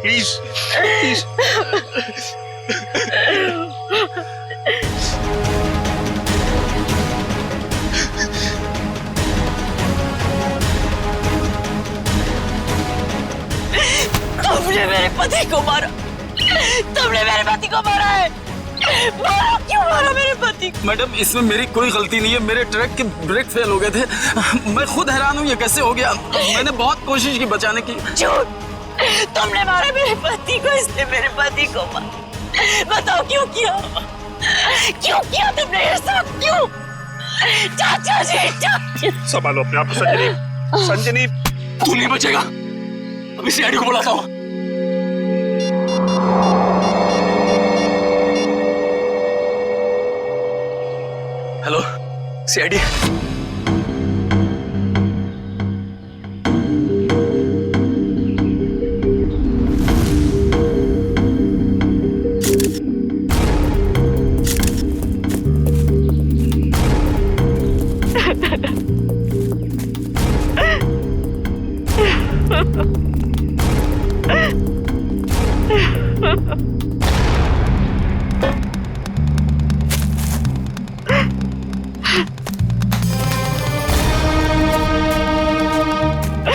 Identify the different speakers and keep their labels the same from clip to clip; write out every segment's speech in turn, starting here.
Speaker 1: Please please.
Speaker 2: तुमने मेरे पति को मारा, तुमने मेरे पति को मारा है। मारा, क्यों मारा मेरे पति को?
Speaker 3: मैडम इसमें मेरी कोई गलती नहीं है, मेरे ट्रक के ब्रेक फेल हो गए थे। मैं खुद हैरान हूँ ये कैसे हो गया। मैंने बहुत कोशिश की बचाने की।
Speaker 2: झूठ, तुमने मारा मेरे पति को, इसने मेरे पति को मारा। बताओ क्यों किया, क्यों किया तुमने ये सब, क्यों? चाचा जी, चाचा।
Speaker 1: संभालो अपने आप को संजनी। संजनी
Speaker 3: तू नहीं बचेगा, अभी सीआईडी को बुलाता हूँ। Hello CID.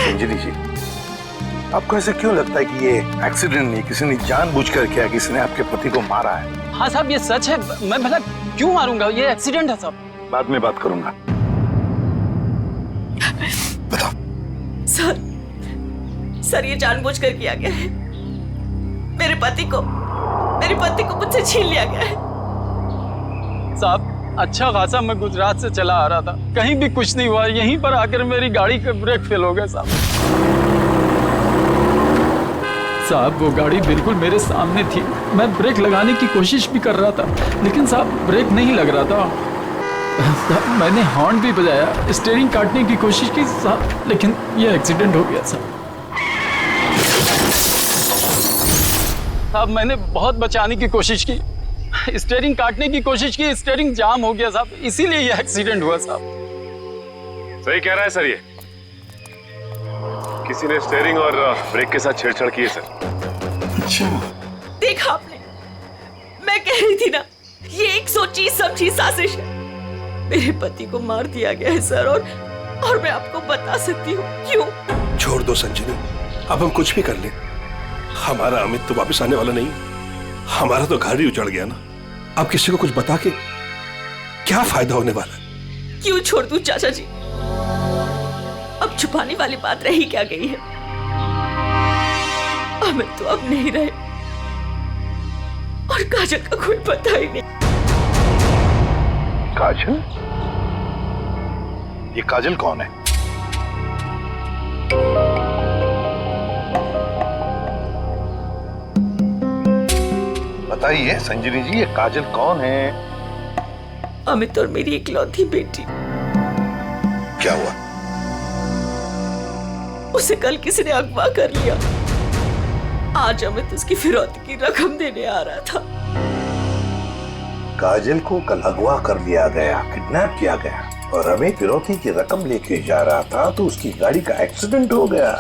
Speaker 4: संजनी जी, आपको ऐसा क्यों लगता है कि ये एक्सीडेंट नहीं, किसी ने जानबूझकर किया, किसी ने आपके पति को मारा है?
Speaker 3: हाँ साहब ये सच है, मैं भला क्यों मारूंगा, ये एक्सीडेंट है साहब।
Speaker 4: बाद में बात करूंगा, बताओ।
Speaker 2: सर ये जानबूझकर किया गया है। मेरे पति को मुझसे छीन लिया गया है।
Speaker 3: साहब अच्छा खासा मैं गुजरात से चला आ रहा था, कहीं भी कुछ नहीं हुआ, यहीं पर आकर मेरी गाड़ी का ब्रेक फेल हो गया साहब। साहब वो गाड़ी बिल्कुल मेरे सामने थी, मैं ब्रेक लगाने की कोशिश भी कर रहा था, लेकिन साहब ब्रेक नहीं लग रहा था। साहब मैंने हॉर्न भी बजाया, स्टीयरिंग काटने की कोशिश की साहब, लेकिन ये एक्सीडेंट हो गया साहब। साहब मैंने बहुत बचाने की कोशिश की, स्टीयरिंग काटने की कोशिश की, स्टीयरिंग जाम हो गया साहब, इसीलिए ये एक्सीडेंट हुआ साहब।
Speaker 1: सही कह रहा है सर, ये किसी ने स्टीयरिंग और ब्रेक के साथ छेड़छाड़ की है सर।
Speaker 4: अच्छा,
Speaker 2: देखा आपने, मैं कह रही थी ना, ये एक सोची समझी साजिश है। मेरे पति को मार दिया गया है सर, और मैं आपको बता सकती हूँ क्यों।
Speaker 5: छोड़ दो संजनी, अब हम कुछ भी कर ले, हमारा अमित तो वापस आने वाला नहीं, हमारा तो घर ही उजड़ गया ना। अब किसी को कुछ बता के क्या फायदा होने वाला है?
Speaker 2: क्यों छोड़ दूं चाचा जी, अब छुपाने वाली बात रही क्या गई है। अमित तो अब नहीं रहे, और काजल का कोई पता ही नहीं।
Speaker 4: काजल? ये काजल कौन है? बताइए संजनी जी, ये काजल कौन है?
Speaker 2: अमित और मेरी इकलौती बेटी।
Speaker 4: क्या हुआ?
Speaker 2: उसे कल किसी ने अगवा कर लिया, आज अमित उसकी फिरौती की रकम देने आ रहा था।
Speaker 4: काजल को कल अगवा कर लिया गया, किडनैप किया गया, और हमें फिरौती की रकम लेके जा रहा था तो उसकी गाड़ी का एक्सीडेंट हो गया।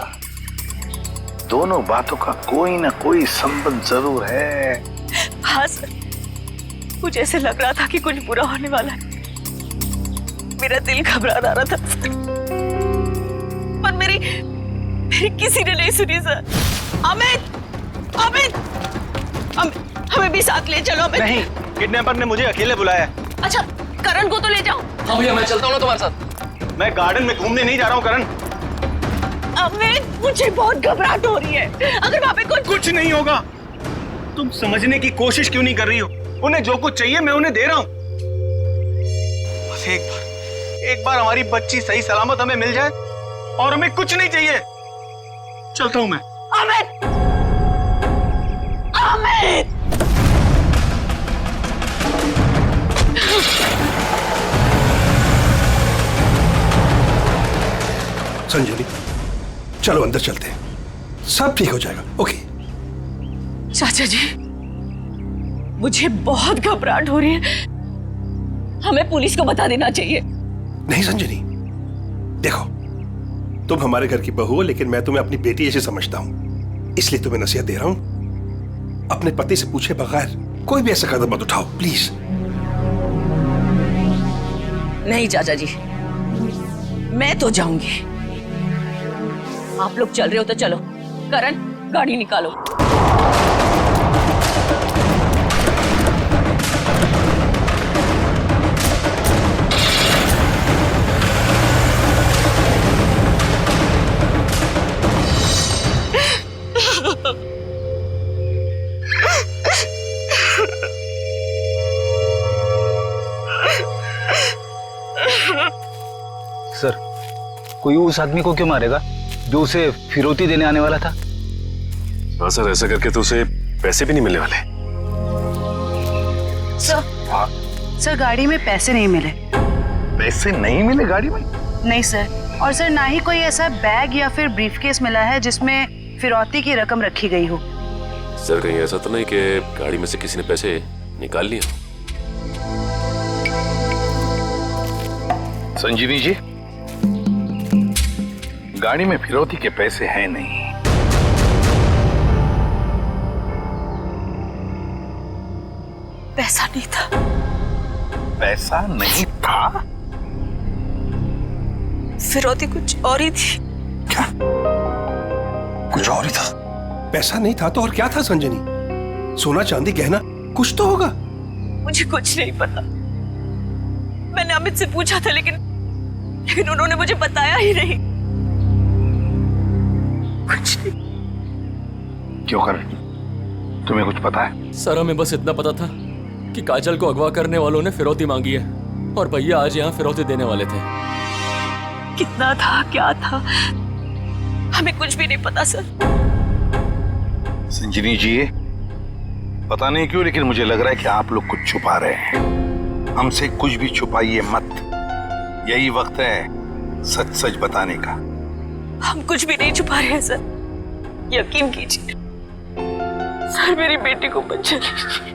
Speaker 4: दोनों बातों का कोई ना कोई संबंध जरूर है।
Speaker 2: हाँ सर, मुझे ऐसे लग रहा था कि कुछ बुरा होने वाला है। मेरा दिल घबरा रहा था सर, पर मेरी किसी ने नहीं सुनी सर। अमित, अमित, हमें भी साथ ले चलो। अमित
Speaker 6: नहीं, किडनैपर ने मुझे अकेले बुलाया।
Speaker 2: अच्छा, करण को तो ले जाओ।
Speaker 3: हाँ भैया मैं चलता हूँ ना तुम्हारे साथ।
Speaker 6: मैं गार्डन में घूमने नहीं जा रहा हूँ करण।
Speaker 2: अमित मुझे बहुत घबराहट हो रही है, अगर वहाँ पे
Speaker 6: कुछ नहीं होगा। तुम समझने की कोशिश क्यों नहीं कर रही हो? उन्हें जो कुछ चाहिए मैं उन्हें दे रहा हूँ। बस एक बार हमारी बच्ची सही सलामत हमें मिल जाए, और हमें कुछ नहीं चाहिए। चलता हूँ मैं।
Speaker 2: अमित, अमित।
Speaker 5: संजनी चलो अंदर चलते हैं, सब ठीक हो जाएगा। ओके
Speaker 2: चाचा जी, मुझे बहुत घबराहट हो रही है, हमें पुलिस को बता देना चाहिए।
Speaker 5: नहीं संजनी, देखो तुम हमारे घर की बहू हो, लेकिन मैं तुम्हें अपनी बेटी ऐसे समझता हूं। इसलिए तुम्हें नसीहत दे रहा हूं, अपने पति से पूछे बगैर कोई भी ऐसा कदम मत उठाओ प्लीज।
Speaker 2: नहीं चाचा जी, मैं तो जाऊंगी। आप लोग चल रहे हो तो चलो। करण, गाड़ी निकालो।
Speaker 6: सर, कोई उस आदमी को क्यों मारेगा जो उसे फिरौती देने आने वाला था?
Speaker 1: हाँ सर, ऐसा करके तो उसे पैसे भी नहीं मिलने वाले।
Speaker 7: सर गाड़ी में पैसे नहीं मिले।
Speaker 4: पैसे नहीं मिले गाड़ी में?
Speaker 7: नहीं सर, और सर ना ही कोई ऐसा बैग या फिर ब्रीफकेस मिला है जिसमें फिरौती की रकम रखी गई हो।
Speaker 8: सर कहीं ऐसा तो नहीं कि गाड़ी में से किसी ने पैसे निकाल लिए?
Speaker 4: संजीवी जी, गाड़ी में फिरौती के पैसे हैं नहीं।
Speaker 2: पैसा नहीं था।
Speaker 4: पैसा नहीं था?
Speaker 2: फिरौती कुछ और ही थी।
Speaker 4: क्या? कुछ और ही था?
Speaker 5: पैसा नहीं था तो और क्या था संजनी? सोना चांदी गहना कुछ तो होगा।
Speaker 2: मुझे कुछ नहीं पता। मैंने अमित से पूछा था लेकिन उन्होंने मुझे बताया ही नहीं। कुछ नहीं।
Speaker 4: क्यों कर? तुम्हें कुछ पता है?
Speaker 8: सर हमें बस इतना पता था कि काजल को अगवा करने वालों ने फिरौती मांगी है और भैया आज यहाँ फिरौती देने वाले थे।
Speaker 2: कितना था, क्या था, हमें कुछ भी नहीं पता सर।
Speaker 4: संजनी जी, पता नहीं क्यों लेकिन मुझे लग रहा है कि आप लोग कुछ छुपा रहे हैं। हमसे कुछ भी छुपाइए मत। यही वक्त है सच सच बताने का।
Speaker 2: हम कुछ भी नहीं छुपा रहे हैं सर, यकीन कीजिए। सर मेरी बेटी को बचा लीजिए।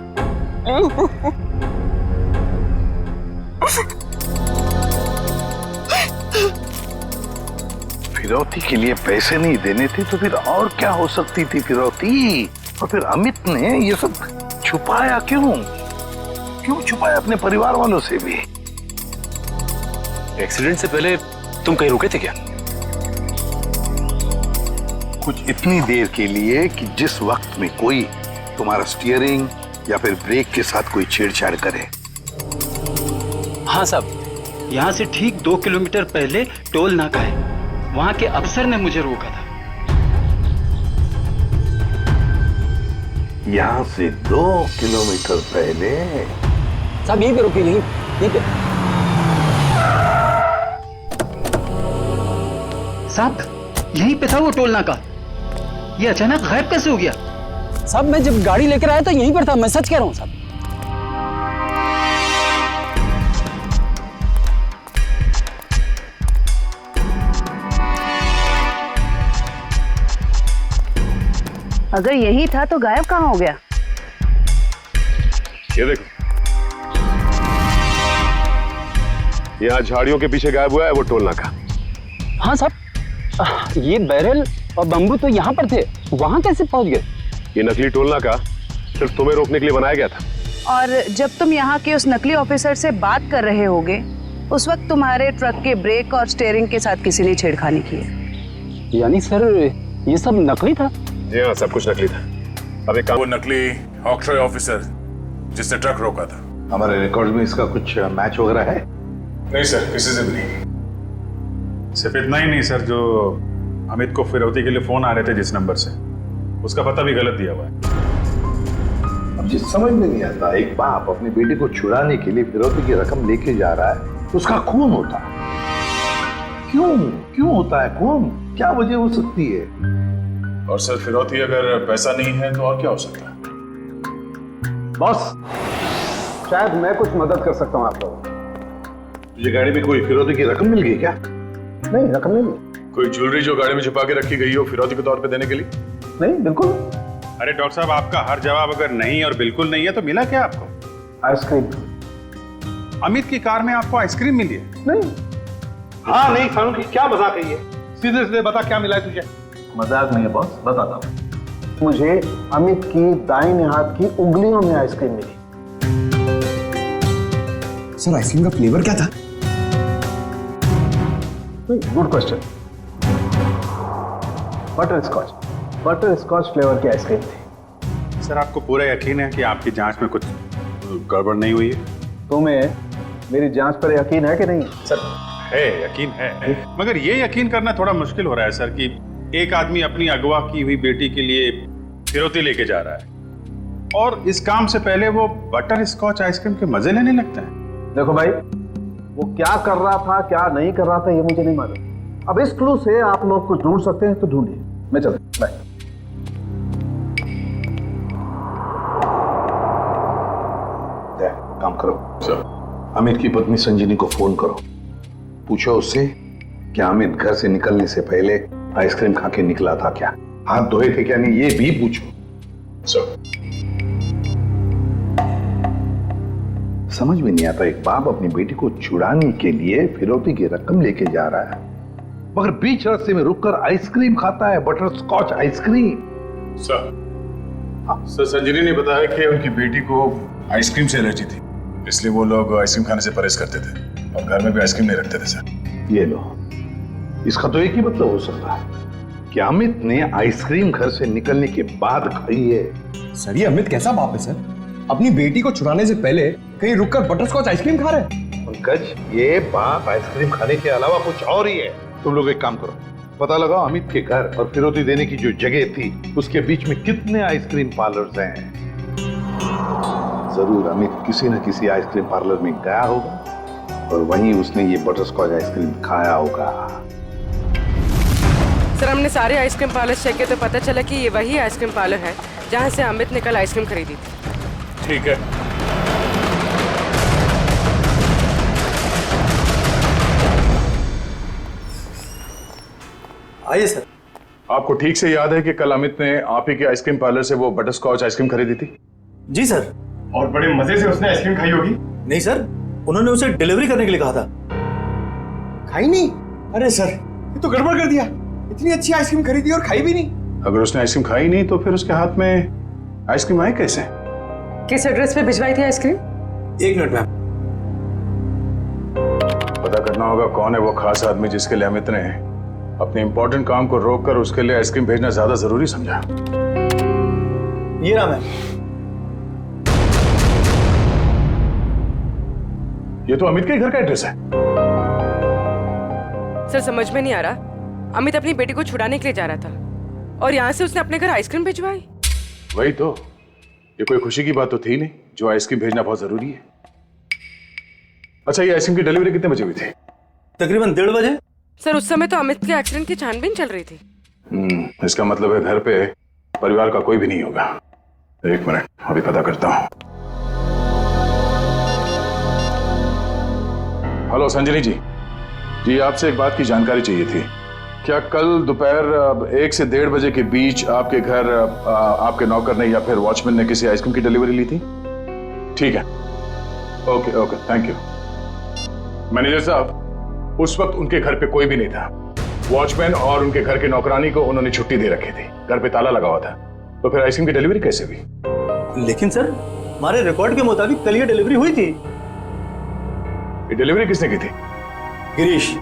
Speaker 4: फिरौती के लिए पैसे नहीं देने थे तो फिर और क्या हो सकती थी फिरौती? और फिर अमित ने ये सब छुपाया क्यों? क्यों छुपाया अपने परिवार वालों से भी?
Speaker 1: एक्सीडेंट से पहले तुम कहीं रुके थे क्या?
Speaker 4: कुछ इतनी देर के लिए कि जिस वक्त में कोई तुम्हारा स्टीयरिंग या फिर ब्रेक के साथ कोई छेड़छाड़ करे।
Speaker 6: हाँ साहब, यहाँ से ठीक 2 किलोमीटर पहले टोल नाका है, वहाँ के अफसर ने मुझे रोका था।
Speaker 4: यहाँ से 2 किलोमीटर पहले?
Speaker 6: साहब यहीं पे रुकी, यहीं पे। साहब यहीं पे था वो टोल नाका, ये अचानक गायब कैसे हो गया? साहब मैं जब गाड़ी लेकर आया तो यहीं पर था, मैं सच कह रहा हूँ साहब।
Speaker 7: अगर यही था तो गायब कहाँ हो गया?
Speaker 1: ये देखो, यहाँ झाड़ियों के पीछे गायब हुआ है वो टोल नाका।
Speaker 6: हाँ साहब, ये बैरल और बम्बू तो यहाँ पर थे, वहाँ कैसे पहुँच गए?
Speaker 1: ये नकली टोल नाका सिर्फ तुम्हें रोकने के लिए बनाया गया था।
Speaker 7: और जब तुम यहाँ के उस नकली ऑफिसर से बात कर रहे होगे उस वक्त तुम्हारे ट्रक के ब्रेक और स्टीयरिंग के साथ किसी ने छेड़खानी की है।
Speaker 6: यानी सर ये सब नकली था?
Speaker 1: जी हाँ, सब कुछ नकली था। अब एक काम,
Speaker 9: वो नकली ऑक्ट्रॉय ऑफिसर जिसने ट्रक रोका था।
Speaker 4: हमारे रिकॉर्ड में इसका कुछ मैच वगैरह है?
Speaker 9: नहीं सर, किसी से भी नहीं। सिर्फ इतना ही नहीं सर, जो अमित को फिरौती के लिए फोन आ रहे थे जिस नंबर से, उसका पता भी गलत दिया हुआ है।
Speaker 4: अब जिस समझ में नहीं आता, एक बाप अपनी बेटी को छुड़ाने के लिए फिरौती की रकम लेके जा रहा है तो उसका खून होता है। क्यों होता है खून? क्या वजह हो सकती है?
Speaker 9: और सर फिरौती अगर पैसा नहीं है तो और क्या हो सकता है?
Speaker 10: बॉस, शायद मैं कुछ मदद कर सकता हूँ आप लोगों को।
Speaker 4: तुझे गाड़ी में कोई फिरौती की रकम मिल गई क्या?
Speaker 10: नहीं, रकम नहीं मिली।
Speaker 9: कोई ज्वेलरी जो गाड़ी में छुपा के रखी गई हो फिरौती के तौर पे देने के लिए?
Speaker 10: नहीं, बिल्कुल।
Speaker 9: अरे डॉक्टर साहब, आपका हर जवाब अगर नहीं और बिल्कुल नहीं है तो मिला क्या आपको?
Speaker 10: आइसक्रीम।
Speaker 9: अमित की कार में आपको आइसक्रीम मिली है?
Speaker 10: नहीं। हाँ नहीं फारूकी, क्या मजाक है ये? सीधे सीधे बता क्या मिला है तुझे?
Speaker 4: मजाक नहीं है बॉस, बताता हूँ।
Speaker 10: मुझे अमित की दाहिने हाथ की उंगलियों में आइसक्रीम मिली।
Speaker 11: सर आइसक्रीम का फ्लेवर क्या था?
Speaker 10: Good question. Butterscotch flavour की आइसक्रीम थी।
Speaker 9: सर आपको पूरा यकीन है कि आपकी जांच में कुछ गड़बड़ नहीं हुई है?
Speaker 10: तुम्हें मेरी जांच पर यकीन है कि नहीं?
Speaker 9: सर है, यकीन है, मगर ये यकीन करना थोड़ा मुश्किल हो रहा है सर कि एक आदमी अपनी अगवा की हुई बेटी के लिए फिरौती लेके जा रहा है और इस काम से पहले वो बटर स्कॉच आइसक्रीम के मजे लेने लगता है।
Speaker 10: देखो भाई, वो क्या कर रहा था क्या नहीं कर रहा था ये मुझे नहीं मालूम। अब इस क्लू से आप लोग कुछ ढूंढ सकते हैं तो ढूंढिए। मैं चलता बाय।
Speaker 4: काम करो सर, अमित की पत्नी संजीनी को फोन करो, पूछो उससे कि अमित घर से निकलने से पहले आइसक्रीम खा के निकला था क्या, हाथ धोए थे क्या नहीं, ये भी पूछो सर। समझ में नहीं आता, एक बाप अपनी बेटी को छुड़ाने के लिए फिरौती की रकम लेके जा रहा है मगर बीच रास्ते में रुककर आइसक्रीम खाता है, बटर स्कॉच आइसक्रीम।
Speaker 9: सर संजीनी ने बताया कि उनकी बेटी को आइसक्रीम से एलर्जी थी, इसलिए वो लोग आइसक्रीम खाने से परहेज करते थे और घर में भी आइसक्रीम नहीं रखते थे सर।
Speaker 4: ये लो, इसका तो एक ही मतलब हो सकता है कि अमित ने आइसक्रीम घर से निकलने के बाद खाई है।
Speaker 11: सर ये अमित कैसा बाप है सर? अपनी बेटी को छुड़ाने से पहले कहीं रुककर बटर स्कॉच आइसक्रीम खा रहे हैं।
Speaker 4: पंकज, ये बाप आइसक्रीम खाने के अलावा कुछ और ही है। तुम लोग एक काम करो, पता लगाओ अमित के घर और फिरौती देने की जो जगह थी उसके बीच में कितने आइसक्रीम पार्लर्स हैं। जरूर अमित किसी न किसी आइसक्रीम पार्लर में गया होगा और वहीं उसने ये बटर स्कॉच आइसक्रीम खाया होगा।
Speaker 12: सर हमने सारे आइसक्रीम पार्लर चेक किए तो पता चला कि ये वही आइसक्रीम पार्लर है जहाँ से अमित ने कल आइसक्रीम खरीदी थी।
Speaker 9: ठीक है,
Speaker 6: आइए सर।
Speaker 9: आपको ठीक से याद है कि कल अमित ने आप ही के आइसक्रीम पार्लर से वो बटर स्कॉच आइसक्रीम खरीदी थी?
Speaker 6: जी सर।
Speaker 13: और बड़े मजे से उसने आइसक्रीम खाई होगी।
Speaker 6: नहीं सर, उन्होंने उसे डिलीवरी करने के लिए कहा था।
Speaker 11: खाई नहीं? अरे सर ये तो गड़बड़ कर दिया, इतनी अच्छी आइसक्रीम खरीदी और खाई भी नहीं।
Speaker 9: अगर उसने आइसक्रीम खाई नहीं तो फिर उसके हाथ में आइसक्रीम आई कैसे?
Speaker 12: किस एड्रेस पे भिजवाई थी आइसक्रीम?
Speaker 6: एक मिनट मैम।
Speaker 9: पता करना होगा कौन है वो खास आदमी जिसके लिए अमित ने अपने इंपॉर्टेंट काम को रोककर उसके लिए आइसक्रीम भेजना ज्यादा जरूरी समझा।
Speaker 6: ये नाम है।
Speaker 9: ये तो अमित के घर का एड्रेस है।
Speaker 12: सर समझ में नहीं आ रहा, अमित अपनी बेटी को छुड़ाने के लिए जा रहा था और यहाँ से उसने अपने घर आइसक्रीम भिजवाई।
Speaker 9: वही तो, ये कोई खुशी की बात तो थी नहीं जो आइसक्रीम भेजना बहुत जरूरी है। अच्छा, ये आइसक्रीम की डिलीवरी कितने बजे हुई थी?
Speaker 6: तकरीबन 1:30 बजे।
Speaker 12: सर उस समय तो अमित के एक्सीडेंट की छानबीन चल रही थी।
Speaker 9: इसका मतलब है घर पे परिवार का कोई भी नहीं होगा। एक मिनट, अभी पता करता हूँ। हेलो संजनी जी, आपसे एक बात की जानकारी चाहिए थी। क्या कल दोपहर 1 से 1:30 बजे के बीच आपके घर आपके नौकर ने या फिर वॉचमैन ने किसी आइसक्रीम की डिलीवरी ली थी? ठीक है, ओके, थैंक यू। मैनेजर साहब, उस वक्त उनके घर पे कोई भी नहीं था। वॉचमैन और उनके घर के नौकरानी को उन्होंने छुट्टी दे रखी थी, घर पे ताला लगा हुआ था। तो फिर आइसक्रीम की डिलीवरी कैसे हुई?
Speaker 6: लेकिन सर हमारे रिकॉर्ड के मुताबिक कल ये डिलीवरी हुई थी।
Speaker 9: ये डिलीवरी किसने की थी? गिरीश।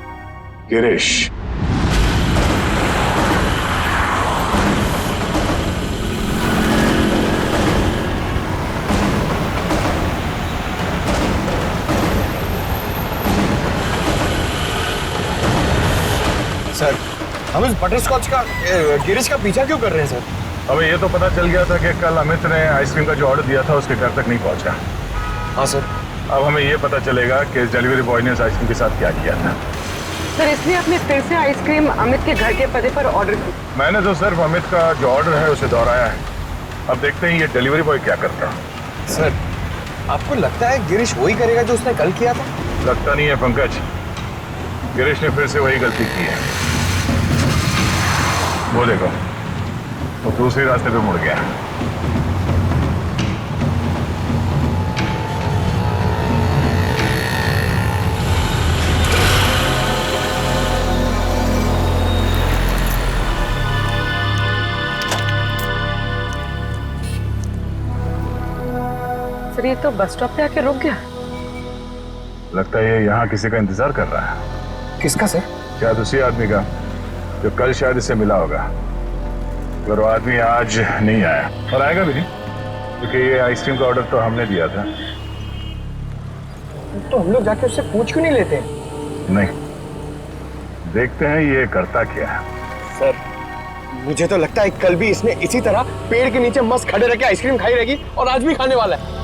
Speaker 11: सर हम इस बटर स्कॉच का गिरीश का पीछा क्यों कर रहे हैं सर?
Speaker 9: हमें ये तो पता चल गया था कि कल अमित ने आइसक्रीम का जो ऑर्डर दिया था उसके घर तक नहीं पहुंचा।
Speaker 11: हाँ सर।
Speaker 9: अब हमें ये पता चलेगा कि इस डिलीवरी बॉय ने इस आइसक्रीम के साथ क्या किया था।
Speaker 12: सर इसने अपने फिर से आइसक्रीम अमित के घर के पते पर ऑर्डर की।
Speaker 9: मैंने तो सिर्फ अमित का जो ऑर्डर है उसे दोहराया है। अब देखते हैं ये डिलीवरी बॉय क्या करता है।
Speaker 11: सर आपको लगता है गिरीश वही करेगा जो उसने कल किया था?
Speaker 9: लगता नहीं है पंकज, गिरीश ने फिर से वही गलती की है। वो देखो, वो दूसरे रास्ते पे मुड़ गया।
Speaker 12: सर ये तो बस स्टॉप पे आके रुक गया।
Speaker 9: लगता है ये यहाँ किसी का इंतजार कर रहा है।
Speaker 11: किसका सर?
Speaker 9: शायद उसी आदमी का जो कल शायद इससे मिला होगा, पर वो आदमी आज नहीं आया और आएगा भी नहीं, क्योंकि ये आइसक्रीम का ऑर्डर तो हमने दिया था।
Speaker 11: तो हम लोग जाके उससे पूछ क्यों नहीं लेते?
Speaker 9: नहीं, देखते हैं ये करता क्या है।
Speaker 11: सर मुझे तो लगता है कल भी इसने इसी तरह पेड़ के नीचे मस्त खड़े रह के आइसक्रीम खाई रहेगी और आज भी खाने वाला है।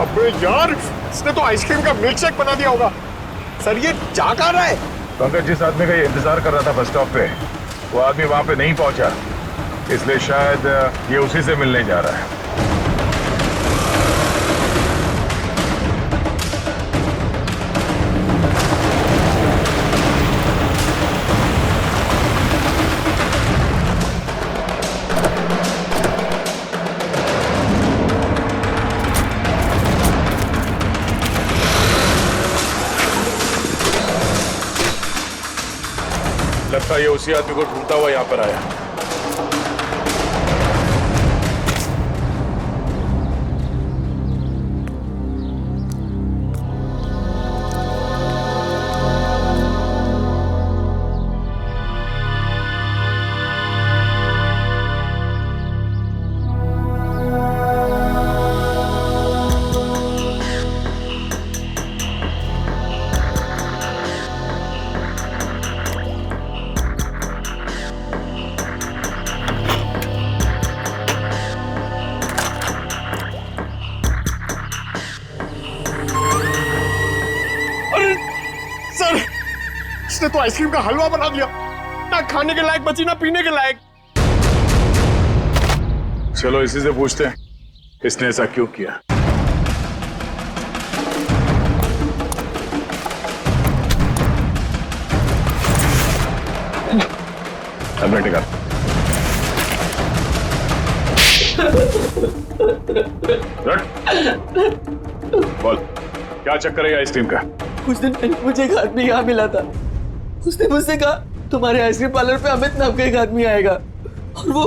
Speaker 11: अबे यार, इसने तो आइसक्रीम का मिल्क शेक बना दिया होगा। सर ये जा कहाँ रहा है?
Speaker 9: पंकज, जिस आदमी का ये इंतजार कर रहा था बस स्टॉप पे, वो आदमी वहां पे नहीं पहुंचा, इसलिए शायद ये उसी से मिलने जा रहा है। लगता है ये उसी आदमी को ढूंढता हुआ यहाँ पर आया।
Speaker 11: इसने तो आइसक्रीम का हलवा बना दिया, ना खाने के लायक बची ना पीने के लायक।
Speaker 9: चलो इसी से पूछते हैं इसने ऐसा क्यों किया। अब बेटे का बोल, क्या चक्कर है आइसक्रीम का?
Speaker 8: कुछ दिन पहले मुझे एक आदमी यहाँ मिला था। उसने मुझसे कहा तुम्हारे आइसक्रीम पार्लर पे अमित नाम का एक आदमी आएगा और वो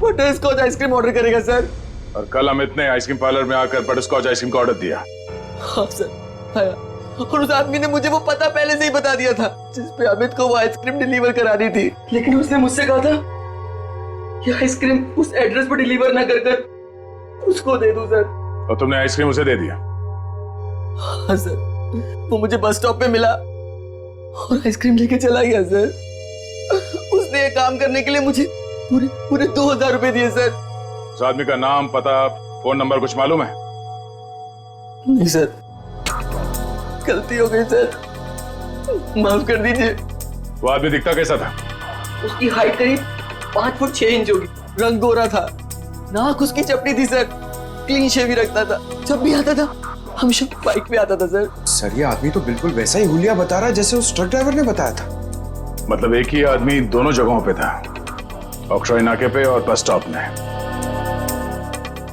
Speaker 8: बटर स्कॉच आइसक्रीम ऑर्डर करेगा सर।
Speaker 9: और कल अमित ने आइसक्रीम पार्लर में आकर बटर स्कॉच आइसक्रीम का ऑर्डर दिया।
Speaker 8: हाँ सर आया, और उस आदमी ने मुझे वो पता पहले से ही बता दिया था जिस पे अमित को वो आइसक्रीम डिलीवर करानी थी। लेकिन उसने मुझसे कहा था कि आइसक्रीम उस एड्रेस पर डिलीवर ना कर उसको दे दूं सर।
Speaker 9: और तुमने आइसक्रीम उसे दे दिया?
Speaker 8: हाँ सर, वो मुझे बस स्टॉप पे मिला और आइसक्रीम लेके चला गया सर। उसने ये काम करने के लिए मुझे पूरे 2000 रुपए दिए सर।
Speaker 9: उस आदमी का नाम, पता, फोन नंबर कुछ मालूम है?
Speaker 8: नहीं सर, गलती हो गई सर, माफ कर दीजिए।
Speaker 9: वो आदमी दिखता कैसा था?
Speaker 8: उसकी हाइट करीब 5 फुट 6 इंच होगी, रंग गोरा था, नाक उसकी चपटी थी सर, क्लीन शेव ही रखता था, जब भी आता था हमेशा बाइक पे आता था सर।
Speaker 11: सर ये आदमी तो बिल्कुल वैसा ही हुलिया बता रहा है जैसे उस ट्रक ड्राइवर ने बताया था।
Speaker 9: मतलब एक ही आदमी दोनों जगहों पे था, ऑक्ट्रॉय नाके पे और बस स्टॉप में।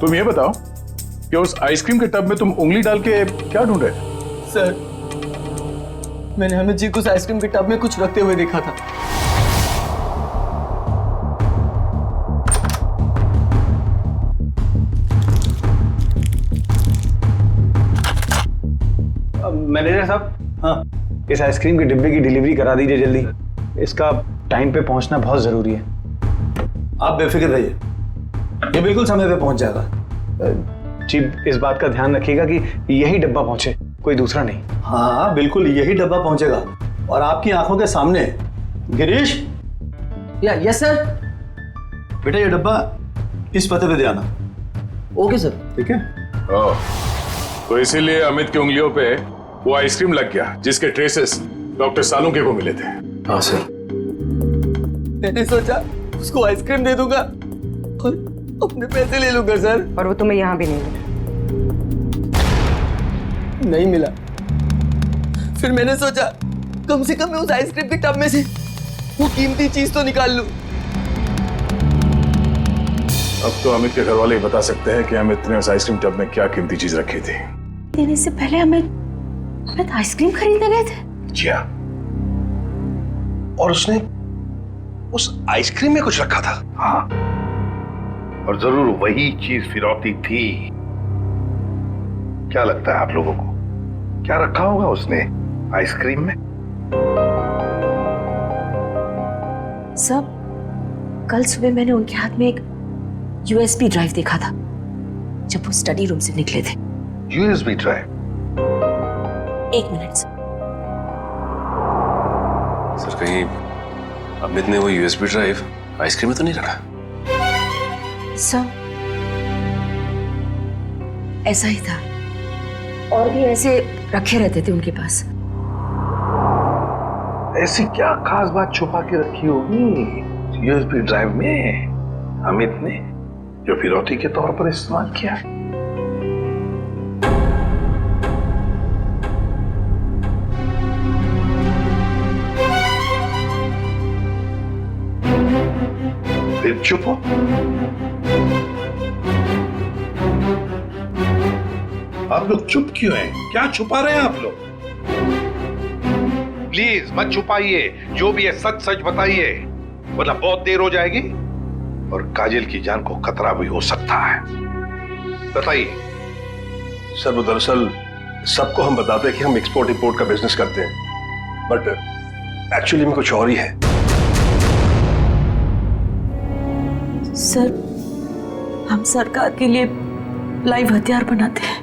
Speaker 9: तुम ये बताओ कि उस आइसक्रीम के टब में तुम उंगली डाल के क्या ढूंढ रहे थे?
Speaker 8: सर मैंने अमित जी को उस आइसक्रीम के टब में कुछ रखते हुए देखा था।
Speaker 6: मैनेजर साहब, हाँ, इस आइसक्रीम के डिब्बे की डिलीवरी करा दीजिए जल्दी। इसका टाइम पे पहुंचना बहुत जरूरी है।
Speaker 10: आप बेफिक्र रहिए, ये बिल्कुल समय पे पहुंच जाएगा।
Speaker 6: जी इस बात का ध्यान रखिएगा कि यही डब्बा पहुंचे, कोई दूसरा नहीं।
Speaker 10: हाँ बिल्कुल यही डब्बा पहुंचेगा और आपकी आंखों के सामने। Girish,
Speaker 8: yes sir.
Speaker 10: बेटा ये डब्बा इस पते पे दे आना।
Speaker 8: Okay sir.
Speaker 10: ठीक है।
Speaker 9: तो इसीलिए अमित की उंगलियों पे वो आइसक्रीम लग गया जिसके ट्रेसेस डॉक्टर सालुंके को मिले थे।
Speaker 10: हाँ सर।
Speaker 8: मैंने सोचा उसको आइसक्रीम दे दूंगा और अपने पैसे ले लूंगा सर।
Speaker 12: और वो तुम्हें यहाँ भी
Speaker 8: नहीं मिला। फिर मैंने सोचा कम से कम मैं उस आइसक्रीम के टब में से वो कीमती चीज तो निकाल लूं।
Speaker 9: अब तो अमित के घर वाले ही बता सकते हैं कि अमित ने उस आइसक्रीम टब में क्या कीमती चीज रखी थी।
Speaker 2: देने से पहले अमित आइसक्रीम खरीदने गए थे।
Speaker 5: जी हाँ, और उसने उस आइसक्रीम में कुछ रखा था।
Speaker 4: हाँ, और जरूर वही चीज फिरौती थी। क्या लगता है आप लोगों को, क्या रखा होगा उसने आइसक्रीम में?
Speaker 2: सब कल सुबह मैंने उनके हाथ में एक यूएसबी ड्राइव देखा था जब वो स्टडी रूम से निकले थे।
Speaker 4: USB drive?
Speaker 2: एक मिनट
Speaker 1: सर, कहीं अमित ने वो यूएसबी ड्राइव आइसक्रीम में तो नहीं रखा?
Speaker 2: सब ऐसा ही था, और भी ऐसे रखे रहते थे उनके पास।
Speaker 4: ऐसी क्या खास बात छुपा के रखी होगी यूएसबी ड्राइव में अमित ने, जो फिरौती के तौर पर इस्तेमाल किया? फिर चुप हो। आप लोग चुप क्यों हैं? क्या छुपा रहे हैं आप लोग? प्लीज मत छुपाइए, जो भी है सच सच बताइए, वरना बहुत देर हो जाएगी और काजल की जान को खतरा भी हो सकता है। बताइए।
Speaker 5: सर, वो दरअसल सबको हम बताते हैं कि हम एक्सपोर्ट इंपोर्ट का बिजनेस करते हैं, बट एक्चुअली में कुछ और ही है।
Speaker 2: सर, हम सरकार के लिए लाइव हथियार बनाते हैं।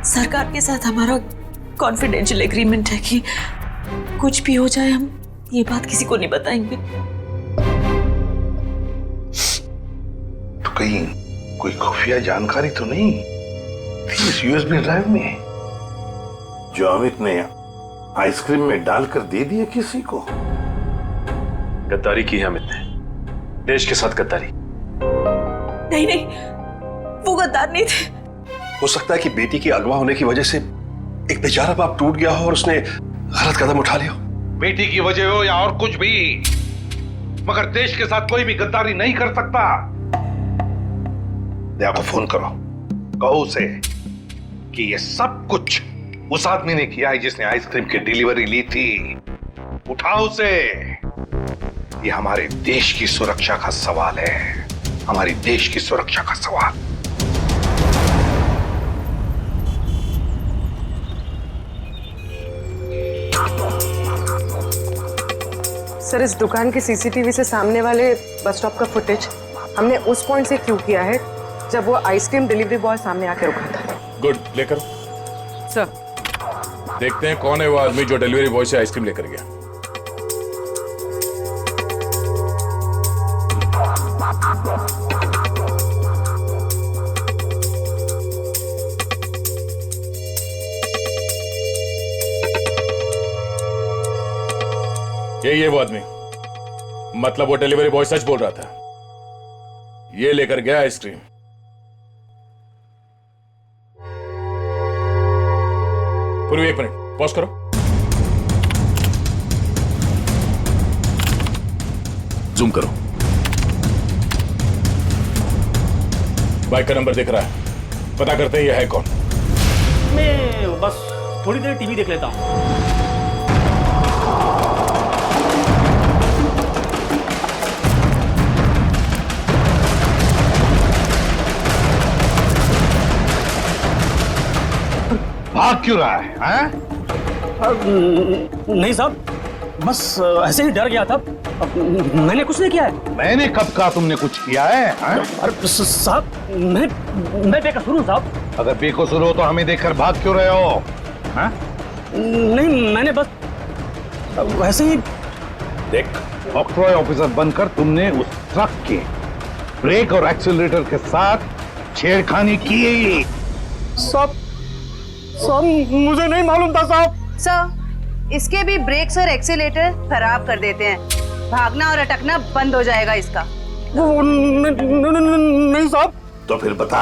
Speaker 2: सरकार के साथ हमारा कॉन्फिडेंशियल एग्रीमेंट है कि कुछ भी हो जाए हम ये बात किसी को नहीं बताएंगे।
Speaker 4: तो कहीं कोई खुफिया जानकारी तो नहीं थी इस यूएसबी ड्राइव में जो अमित ने आइसक्रीम में डालकर दे दिया किसी को?
Speaker 1: गद्दारी की है अमित ने, देश के साथ गद्दारी।
Speaker 2: नहीं नहीं, वो गद्दार नहीं थे।
Speaker 5: हो सकता है कि बेटी के अगवा होने की वजह से एक बेचारा बाप टूट गया हो और उसने गलत कदम उठा लिया हो।
Speaker 4: बेटी की वजह हो या और कुछ भी, मगर देश के साथ कोई भी गद्दारी नहीं कर सकता। दया को फोन करो, कहो उसे कि ये सब कुछ उस आदमी ने किया है जिसने आइसक्रीम की डिलीवरी ली थी। उठाओ उसे। ये हमारे देश की सुरक्षा का सवाल है, हमारी देश की सुरक्षा का सवाल।
Speaker 12: सर, इस दुकान के सीसीटीवी से सामने वाले बस स्टॉप का फुटेज हमने उस पॉइंट से क्यू किया है जब वो आइसक्रीम डिलीवरी बॉय सामने आके रुका था।
Speaker 9: गुड, लेकर
Speaker 12: सर,
Speaker 9: देखते हैं कौन है वो आदमी जो डिलीवरी बॉय से आइसक्रीम लेकर गया। ये वो आदमी, मतलब वो डिलीवरी बॉय सच बोल रहा था, ये लेकर गया आइसक्रीम। पूरी एक मिनट पॉज करो। जूम करो। बाइक का नंबर दिख रहा है, पता करते हैं ये है कौन।
Speaker 6: मैं बस थोड़ी देर टीवी देख लेता हूँ।
Speaker 4: भाग क्यों रहा है?
Speaker 6: नहीं साहब, बस ऐसे ही डर गया था। मैंने कुछ नहीं किया है।
Speaker 4: मैंने कब कहा तुमने कुछ किया है?
Speaker 6: अरे साहब, मैं बेकसूर हूँ साहब।
Speaker 4: अगर बेकसूर हो तो हमें देखकर भाग क्यों रहे हो? हा?
Speaker 6: नहीं, मैंने बस वैसे ही।
Speaker 4: देख, ऑक्ट्रॉय ऑफिसर बनकर तुमने उस ट्रक के ब्रेक और एक्सीलरेटर के साथ छेड़खानी की।
Speaker 6: साहब, मुझे नहीं मालूम था साहब।
Speaker 7: सर, इसके भी ब्रेक्स और एक्सीलेटर खराब कर देते हैं, भागना और अटकना बंद हो जाएगा इसका।
Speaker 6: नहीं साहब।
Speaker 4: तो फिर बता।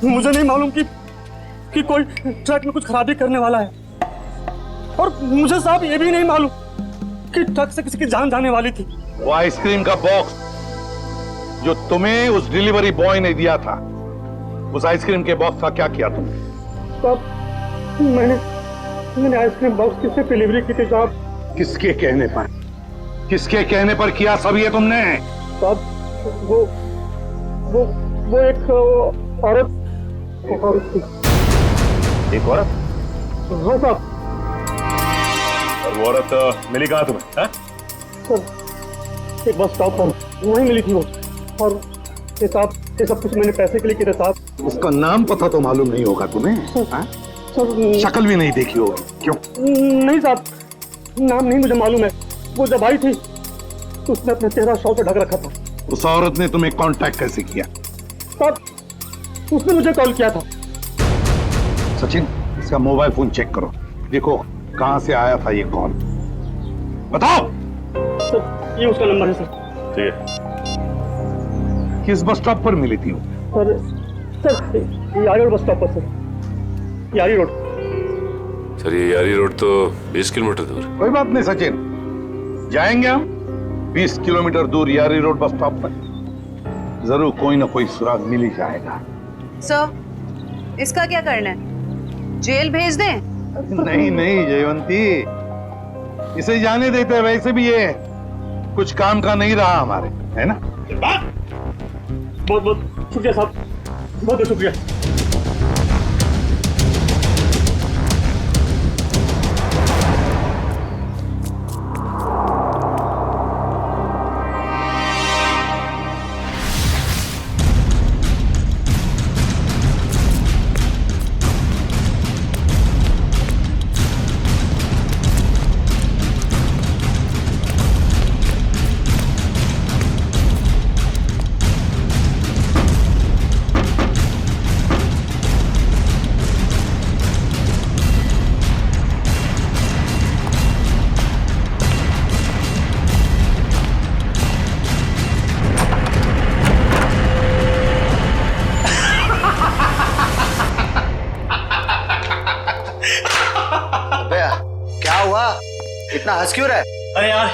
Speaker 6: मुझे नहीं मालूम कि
Speaker 11: कि कोई ट्रक में कुछ खराबी करने वाला है। और मुझे साहब ये भी नहीं मालूम कि ट्रक से किसी की जान जाने वाली थी।
Speaker 10: वो आइसक्रीम का बॉक्स जो तुम्हें उस डिलीवरी बॉय ने दिया था, उस आइसक्रीम के बॉक्स का क्या किया तुमने?
Speaker 11: साहब मैंने आइसक्रीम बॉक्स किससे डिलीवरी की थी साहब?
Speaker 10: किसके कहने पर? किसके कहने पर किया सब ये तुमने?
Speaker 11: साहब वो एक औरत थी।
Speaker 10: एक औरत?
Speaker 11: हाँ साहब।
Speaker 13: और वो औरत मिली कहाँ तुम्हें?
Speaker 11: सर एक बस स्टॉप पर वहीं मिली थी वो। और ये साहब ये सब कुछ मैंने पैसे के लिए किया साहब।
Speaker 10: उसका नाम पता तो मालूम नहीं होगा तुम्हें?
Speaker 11: सर
Speaker 10: शक्ल भी नहीं देखी होगी। क्यों?
Speaker 11: नहीं साहब, नाम नहीं मुझे मालूम है। वो जब आई थी तो उसने अपना चेहरा शॉल से ढक रखा था।
Speaker 10: उस औरत ने तुम्हें कांटेक्ट कैसे किया?
Speaker 11: साहब उसने मुझे कॉल किया था।
Speaker 10: सचिन, इसका मोबाइल फोन चेक करो, देखो कहां से आया था ये कॉल। बताओ।
Speaker 11: सर ये उसका नंबर है सर।
Speaker 13: ठीक है।
Speaker 10: किस बस स्टॉप पर मिली थी वो?
Speaker 11: सर यारी रोड बस स्टॉप पर सर। यारी रोड।
Speaker 1: सर ये यारी रोड तो 20 किलोमीटर दूर।
Speaker 10: कोई बात नहीं सचिन, जाएंगे हम 20 किलोमीटर दूर यारी रोड बस स्टॉप पर। जरूर कोई ना कोई सुराग मिल ही जाएगा।
Speaker 7: सर इसका क्या करना है? जेल भेज दें?
Speaker 10: नहीं नहीं जयवंती, इसे जाने देते हैं। वैसे भी ये कुछ काम का नहीं रहा हमारे, है ना?
Speaker 11: बहुत बहुत शुक्रिया साहब, बहुत बहुत शुक्रिया।
Speaker 8: इतना हंस क्यों रहा है?
Speaker 11: अरे यार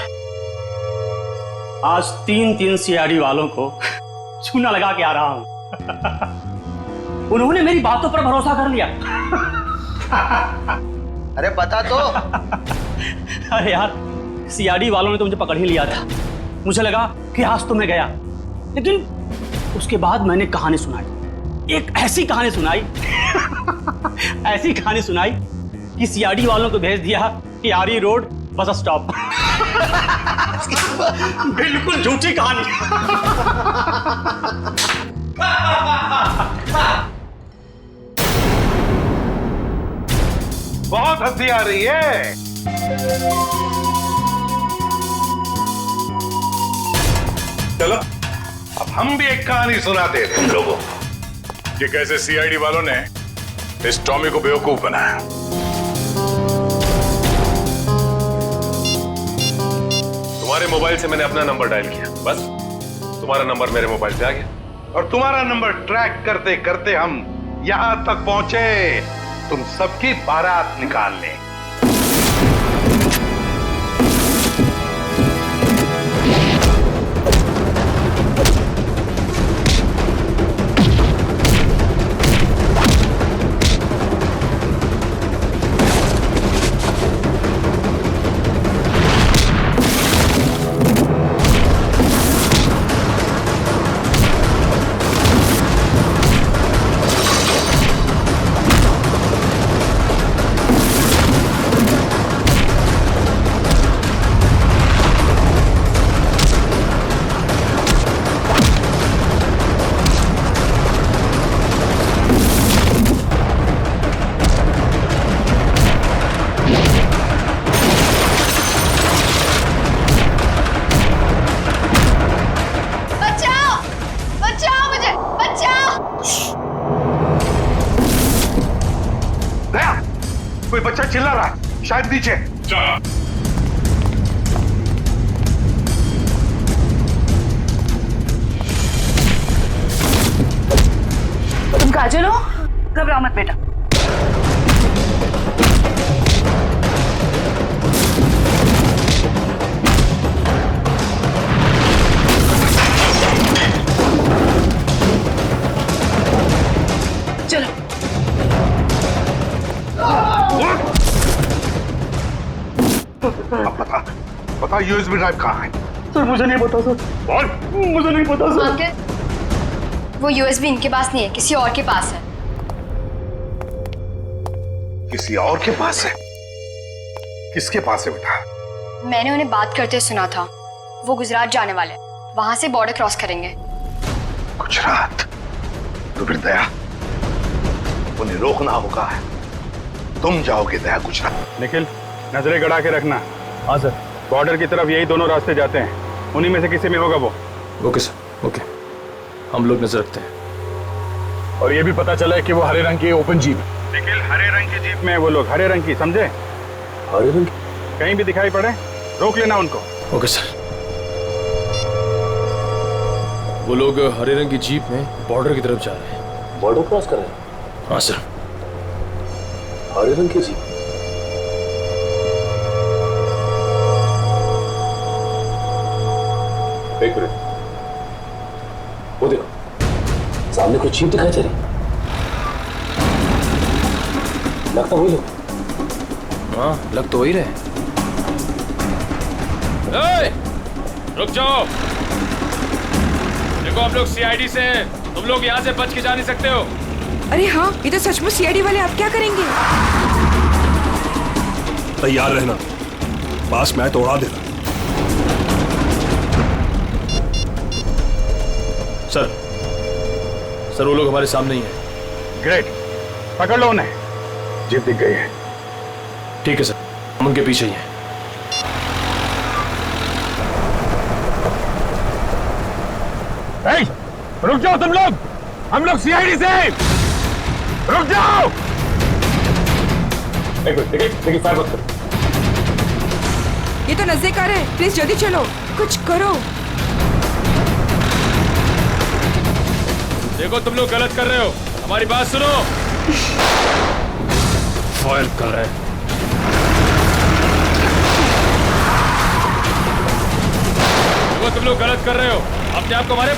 Speaker 11: आज 3 सीआईडी वालों को चूना लगा के आ रहा हूं। उन्होंने मेरी बातों पर भरोसा कर लिया।
Speaker 8: अरे बता तो।
Speaker 11: अरे यार सीआईडी वालों ने तो मुझे पकड़ ही लिया था। मुझे लगा कि आज तो मैं गया, लेकिन उसके बाद मैंने कहानी सुनाई। एक ऐसी कहानी सुनाई ऐसी कहानी सुनाई कि सीआईडी वालों को भेज दिया यारी रोड बस स्टॉप। बिल्कुल झूठी कहानी।
Speaker 10: बहुत हंसी आ रही है। चलो अब हम भी एक कहानी सुनाते हैं तुम लोगों कि कैसे सीआईडी वालों ने इस टॉमी को बेवकूफ बनाया।
Speaker 1: तुम्हारे मोबाइल से मैंने अपना नंबर डायल किया, बस तुम्हारा नंबर मेरे मोबाइल पे आ गया।
Speaker 10: और तुम्हारा नंबर ट्रैक करते करते हम यहां तक पहुंचे तुम सबकी बारात निकालने। कोई बच्चा चिल्ला रहा है, शायद नीचे।
Speaker 7: तुम काजल हो? घबराओ मत बेटा।
Speaker 5: अब बता यूएसबी ड्राइव कहाँ है?
Speaker 11: सर मुझे नहीं पता सर।
Speaker 5: बोल।
Speaker 11: मुझे नहीं पता सर।
Speaker 14: अंकल वो यूएसबी इनके पास नहीं है, किसी और के पास है।
Speaker 5: किसी और के पास है? किसके पास है बेटा?
Speaker 14: मैंने उन्हें बात करते सुना था, वो गुजरात जाने वाले, वहां से बॉर्डर क्रॉस करेंगे।
Speaker 4: गुजरात? तो फिर दया, उन्हें रोकना होगा। तुम जाओगे दया गुजरात?
Speaker 6: निखिल नजरें गड़ा के रखना। हाँ सर। बॉर्डर की तरफ यही दोनों रास्ते जाते हैं, उन्हीं में से किसी में होगा वो।
Speaker 13: ओके सर, ओके, हम लोग नजर रखते हैं। और ये भी पता चला है कि वो हरे रंग की ओपन जीप है।
Speaker 6: निखिल हरे रंग की जीप में वो लोग, हरे रंग की, समझे?
Speaker 13: हरे रंग?
Speaker 6: कहीं भी दिखाई पड़े रोक लेना उनको।
Speaker 13: Okay sir. वो लोग हरे रंग की जीप में बॉर्डर की तरफ जा रहे हैं। बॉर्डर क्रॉस कर रहे हैं? हाँ सर। हरे रंग की जीप? एक मिनट, वो देखो सामने कुछ जीप दिखाई दे रही, लगता वही लोग। हाँ लग तो वही रहे।
Speaker 3: रुक जाओ, देखो हम लोग सीआईडी से हैं, तुम लोग यहाँ से बच के जा नहीं सकते हो।
Speaker 12: अरे हाँ, ये तो सचमुच सीआईडी वाले, आप क्या करेंगे?
Speaker 5: तैयार रहना, पास मैं तो उड़ा देना।
Speaker 13: सर वो लोग हमारे सामने ही हैं।
Speaker 6: ग्रेट, पकड़ लो उन्हें, जीप दिख गई है।
Speaker 13: ठीक है सर, हम उनके पीछे ही हैं।
Speaker 6: रुक जाओ तुम लोग, हम लोग सीआईडी से, रुक जाओ।
Speaker 13: एक मिनट, देखिए फायर मत करो।
Speaker 12: ये तो नजदीक आ रहे हैं, प्लीज जल्दी चलो, कुछ करो।
Speaker 3: देखो तुम लोग गलत कर रहे हो, हमारी बात सुनो।
Speaker 13: फायर कर रहे हैं।
Speaker 3: देखो तुम लोग गलत कर रहे हो, अपने आप को हमारे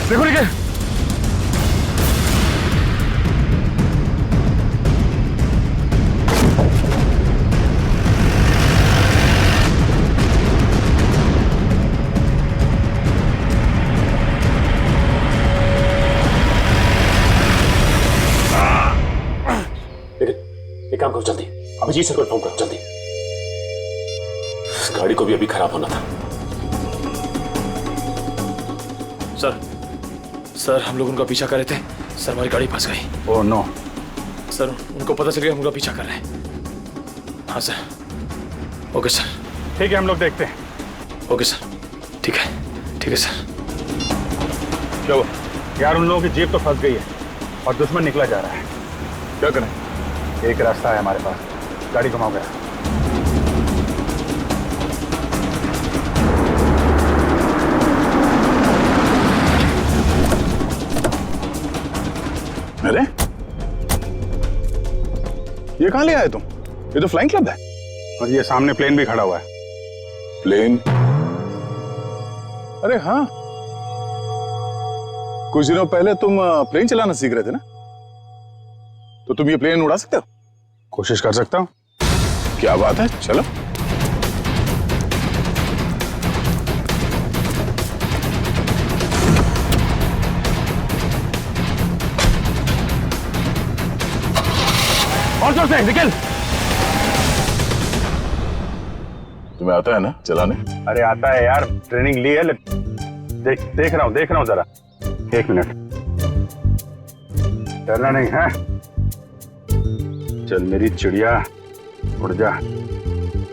Speaker 6: देखो निकल।
Speaker 13: एक काम करो जल्दी, अभिजीत सर को फोन करो जल्दी। इस गाड़ी को भी अभी खराब होना था। सर हम लोग उनका पीछा कर रहे थे, सर हमारी गाड़ी फंस गई।
Speaker 6: Oh no.
Speaker 13: सर उनको पता चल गया हम उनका पीछा कर रहे हैं। हाँ सर। Okay sir.
Speaker 6: ठीक है हम लोग देखते हैं।
Speaker 13: ओके सर, ठीक है सर।
Speaker 6: चलो यार, उन लोगों की जीप तो फंस गई है और दुश्मन निकला जा रहा है, क्या करें? एक रास्ता है हमारे पास, गाड़ी घुमाओ गया।
Speaker 10: अरे ये कहां ले आए तुम? ये तो फ्लाइंग क्लब है।
Speaker 6: और ये सामने प्लेन भी खड़ा हुआ है।
Speaker 10: प्लेन? अरे हाँ, कुछ दिनों पहले तुम प्लेन चलाना सीख रहे थे ना, तो तुम ये प्लेन उड़ा सकते हो?
Speaker 6: कोशिश कर सकता हूँ।
Speaker 10: क्या बात है, चलो।
Speaker 6: और जोर से निकल।
Speaker 10: तुम्हें आता है ना चलाने?
Speaker 6: अरे आता है यार, ट्रेनिंग ली है। देख रहा हूँ जरा। एक मिनट, डरना नहीं है। चल मेरी चिड़िया, उड़ जा।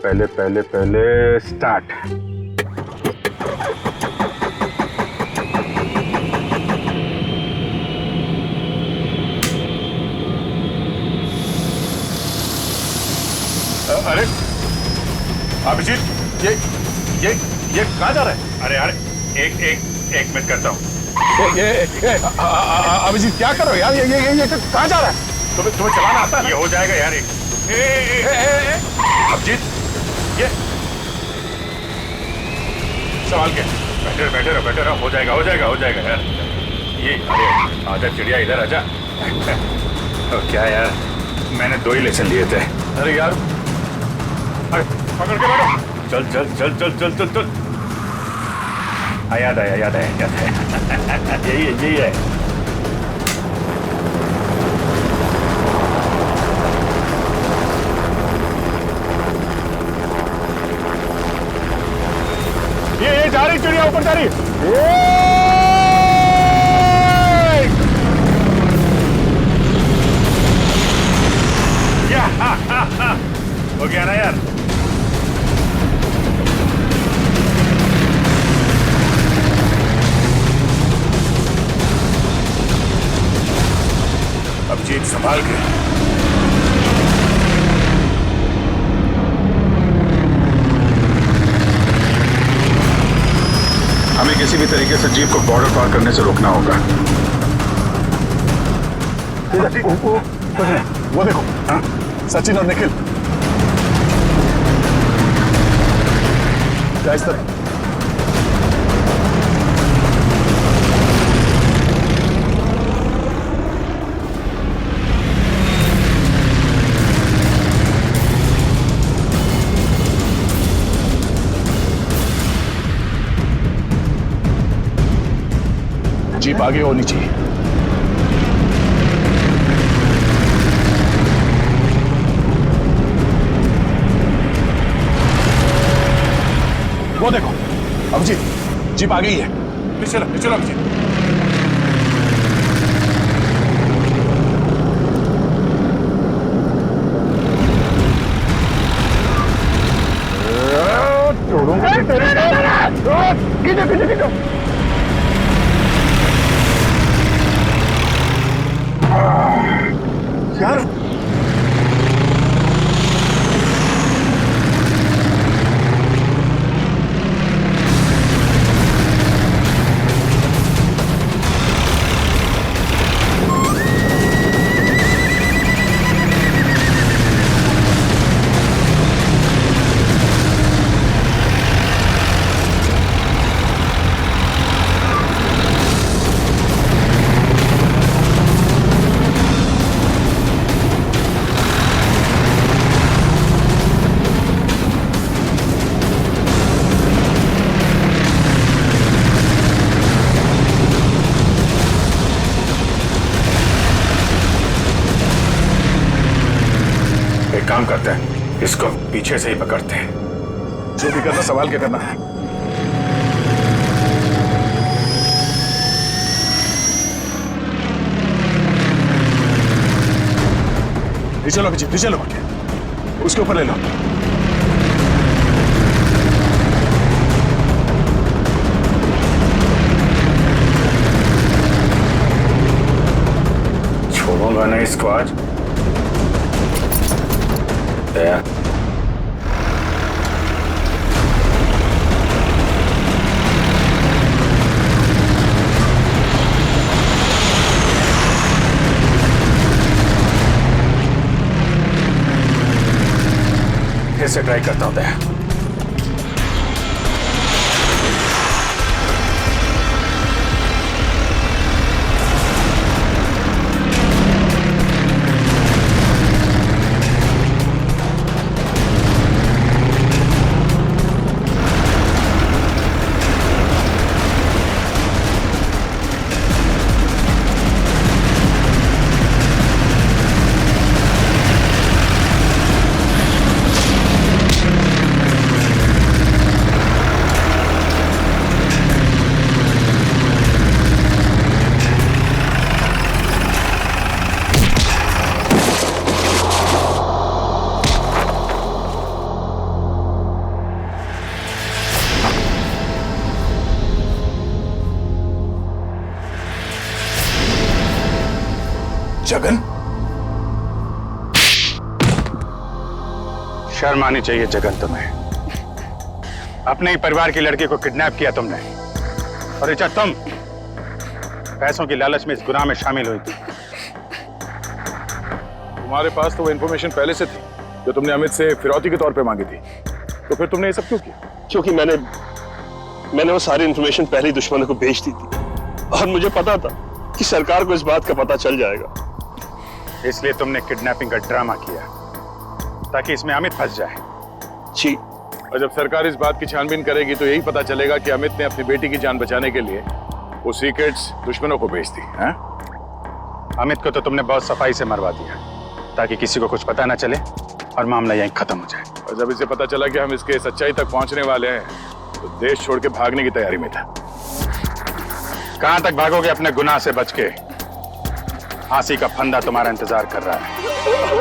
Speaker 6: पहले स्टार्ट।
Speaker 9: अभिजीत ये कहाँ जा रहा है?
Speaker 10: अरे यार एक मिनट करता हूँ।
Speaker 9: अभिजीत क्या कर रहे हो यार? ये कहाँ जा रहा है? तुम्हें चलाना आता है?
Speaker 10: ये हो जाएगा यार।
Speaker 9: अभिजीत ये
Speaker 10: सवाल क्या? बैठे रहो, हो जाएगा यार। ये अरे आजा चिड़िया, इधर आजा। तो क्या यार, मैंने 2 ही लेसन लिए थे।
Speaker 9: अरे यार,
Speaker 10: अरे पकड़ के बैठो। चल। याद आया। यही है।
Speaker 9: ये जा रही चिड़िया, ऊपर जा रही।
Speaker 10: हो गया ना यार।
Speaker 9: अभिजीत संभाल के। हमें किसी भी तरीके से जीप को बॉर्डर पार करने से रोकना होगा। वो देखो, सचिन और निखिल। क्या इस तरह? जीप आगे होनी चाहिए। वो देखो अभिजीत, जीप आ गई है। पीछे चलो अभिजीत। यार
Speaker 10: काम करते हैं, इसको पीछे से ही पकड़ते हैं।
Speaker 9: जो भी करना संभाल के करना है। चलो अभिजीत, चलो उसके ऊपर ले लो।
Speaker 10: छोड़ूंगा ना इसको आज। दया फिर से ट्राई करता हूं। दया
Speaker 9: जगन,
Speaker 10: शर्म आनी चाहिए जगन तुम्हें। अपने ही परिवार की लड़की को किडनैप किया तुमने, और ऋचा तुम पैसों की लालच में इस गुनाह में शामिल हुई थी।
Speaker 9: तुम्हारे पास तो वो इन्फॉर्मेशन पहले से थी जो तुमने अमित से फिरौती के तौर पे मांगी थी, तो फिर तुमने ये सब क्यों किया?
Speaker 5: क्योंकि मैंने वो सारी इन्फॉर्मेशन पहले ही दुश्मनों को भेज दी थी, और मुझे पता था कि सरकार को इस बात का पता चल जाएगा।
Speaker 10: इसलिए तुमने किडनैपिंग का ड्रामा किया ताकि इसमें अमित फंस जाए।
Speaker 5: जी।
Speaker 9: और जब सरकार इस बात की छानबीन करेगी तो यही पता चलेगा कि अमित ने अपनी बेटी की जान बचाने के लिए वो सीक्रेट्स दुश्मनों को भेज दी।
Speaker 10: अमित को तो तुमने बहुत सफाई से मरवा दिया ताकि किसी को कुछ पता ना चले और मामला यहीं खत्म हो जाए।
Speaker 9: और जब इसे पता चला कि हम इसके सच्चाई तक पहुंचने वाले हैं तो देश छोड़ के भागने की तैयारी में था।
Speaker 10: कहां तक भागोगे अपने गुनाह से बच के? फांसी का फंदा तुम्हारा इंतजार कर रहा है।